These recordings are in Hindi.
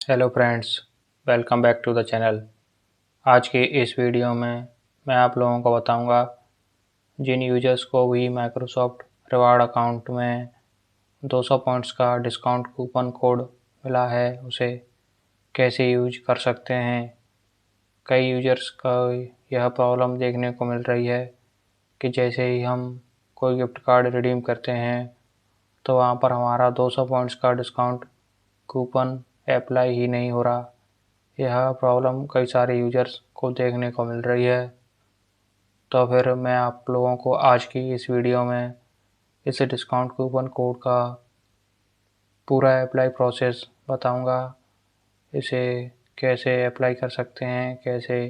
Hello friends, welcome back to the channel. आज के इस वीडियो में मैं आप लोगों को बताऊंगा जिन यूजर्स को भी माइक्रोसॉफ्ट रिवार्ड अकाउंट में 200 पॉइंट्स का डिस्काउंट कूपन कोड मिला है उसे कैसे यूज कर सकते हैं। कई यूजर्स का यह प्रॉब्लम देखने को मिल रही है कि जैसे ही हम कोई गिफ्ट कार्ड रिडीम करते हैं तो वहाँ पर हमारा 200 पॉइंट्स का डिस्काउंट कूपन अप्लाई ही नहीं हो रहा। यह प्रॉब्लम कई सारे यूजर्स को देखने को मिल रही है। तो फिर मैं आप लोगों को आज की इस वीडियो में इस डिस्काउंट कूपन कोड का पूरा अप्लाई प्रोसेस बताऊंगा। इसे कैसे अप्लाई कर सकते हैं, कैसे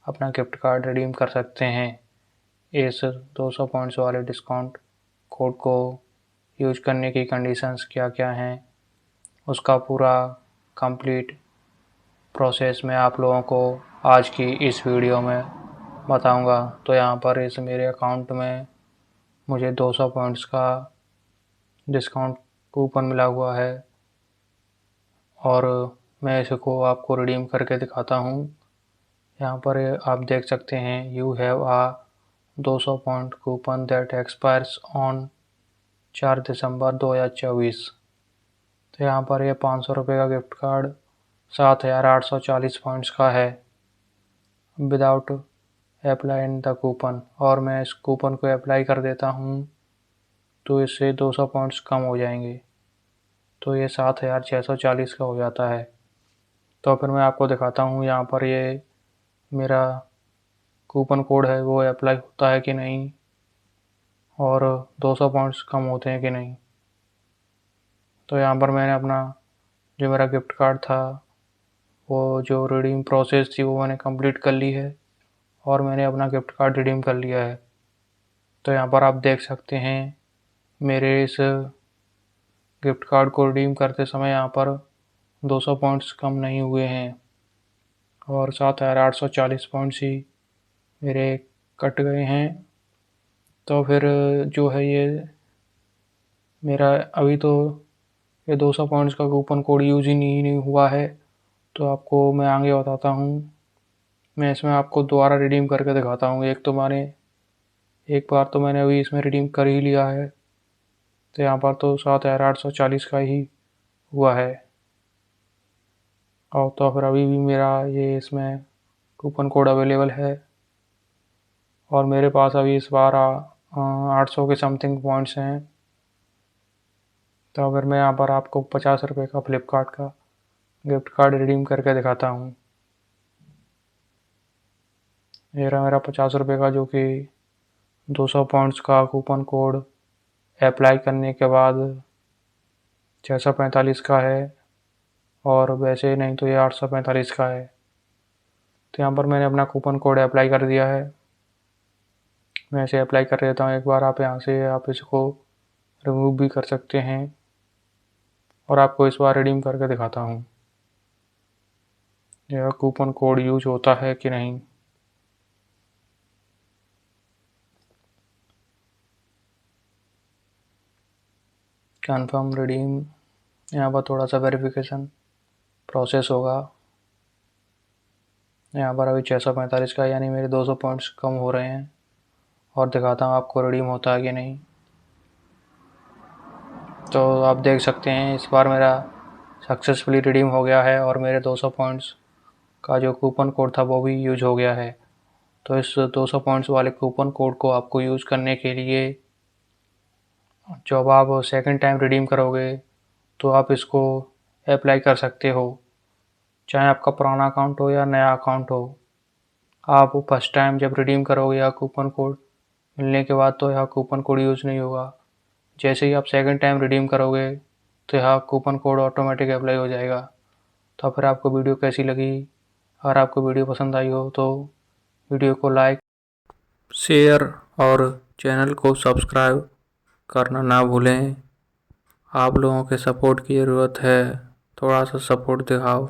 अपना गिफ्ट कार्ड रिडीम कर सकते हैं। इस 200 पॉइंट्स वाले डिस्काउंट कोड को यूज करने की कंडीशंस क्या क्या हैं, उसका पूरा कंप्लीट प्रोसेस मैं आप लोगों को आज की इस वीडियो में बताऊंगा। तो यहाँ पर इस मेरे अकाउंट में मुझे 200 पॉइंट्स का डिस्काउंट कूपन मिला हुआ है और मैं इसको आपको रिडीम करके दिखाता हूँ। यहाँ पर आप देख सकते हैं, you have a 200 point coupon that expires on 4 December 2024। तो यहाँ पर ये 500 रुपये का गिफ्ट कार्ड 7840 पॉइंट्स का है without apply in the coupon, और मैं इस कूपन को अप्लाई कर देता हूँ तो इससे 200 पॉइंट्स कम हो जाएंगे, तो ये 7640 का हो जाता है। तो फिर मैं आपको दिखाता हूँ यहाँ पर ये मेरा कूपन कोड है वो अप्लाई होता है कि नहीं और 200 पॉइंट्स कम होते हैं कि नहीं। तो यहाँ पर मैंने अपना जो मेरा गिफ्ट कार्ड था वो जो रिडीम प्रोसेस थी वो मैंने कंप्लीट कर ली है और मैंने अपना गिफ्ट कार्ड रिडीम कर लिया है। तो यहाँ पर आप देख सकते हैं मेरे इस गिफ्ट कार्ड को रिडीम करते समय यहाँ पर 200 पॉइंट्स कम नहीं हुए हैं और 7840 पॉइंट्स ही मेरे कट गए हैं। तो फिर जो है ये मेरा अभी तो ये 200 पॉइंट्स का कूपन कोड यूज ही नहीं हुआ है, तो आपको मैं आगे बताता हूँ। मैं इसमें आपको दोबारा रिडीम करके दिखाता हूँ। एक बार तो मैंने अभी इसमें रिडीम कर ही लिया है, तो यहाँ पर तो 7840 का ही हुआ है। और तो फिर अभी भी मेरा ये इसमें कूपन कोड अवेलेबल है और मेरे पास अभी इस बार 800 के समथिंग पॉइंट्स हैं। तो अगर मैं यहाँ पर आपको 50 रुपये का फ्लिपकार्ट का गिफ्ट कार्ड रिडीम करके दिखाता हूँ। ये रहा मेरा 50 रुपये का, जो कि 200 पॉइंट्स का कूपन कोड अप्लाई करने के बाद 645 का है और वैसे नहीं तो ये 845 का है। तो यहाँ पर मैंने अपना कूपन कोड अप्लाई कर दिया है। मैं इसे अप्लाई कर देता हूँ एक बार। आप यहाँ से आप इसको रिमूव भी कर सकते हैं और आपको इस बार रिडीम करके दिखाता हूँ यह कूपन कोड यूज होता है कि नहीं। कन्फर्म रिडीम, यहाँ पर थोड़ा सा वेरिफिकेशन प्रोसेस होगा। यहाँ पर अभी 645 का यानी मेरे 200 पॉइंट्स कम हो रहे हैं और दिखाता हूँ आपको रिडीम होता है कि नहीं। तो आप देख सकते हैं इस बार मेरा सक्सेसफुली रिडीम हो गया है और मेरे 200 पॉइंट्स का जो कूपन कोड था वो भी यूज हो गया है। तो इस 200 पॉइंट्स वाले कूपन कोड को आपको यूज़ करने के लिए जब आप सेकंड टाइम रिडीम करोगे तो आप इसको अप्लाई कर सकते हो, चाहे आपका पुराना अकाउंट हो या नया अकाउंट हो। आप फर्स्ट टाइम जब रिडीम करोगे या कूपन कोड मिलने के बाद तो यह कूपन कोड यूज़ नहीं होगा। जैसे ही आप सेकंड टाइम रिडीम करोगे तो यह कूपन कोड ऑटोमेटिक अप्लाई हो जाएगा। तो फिर आपको वीडियो कैसी लगी? अगर आपको वीडियो पसंद आई हो तो वीडियो को लाइक, शेयर और चैनल को सब्सक्राइब करना ना भूलें। आप लोगों के सपोर्ट की ज़रूरत है, थोड़ा सा सपोर्ट दिखाओ।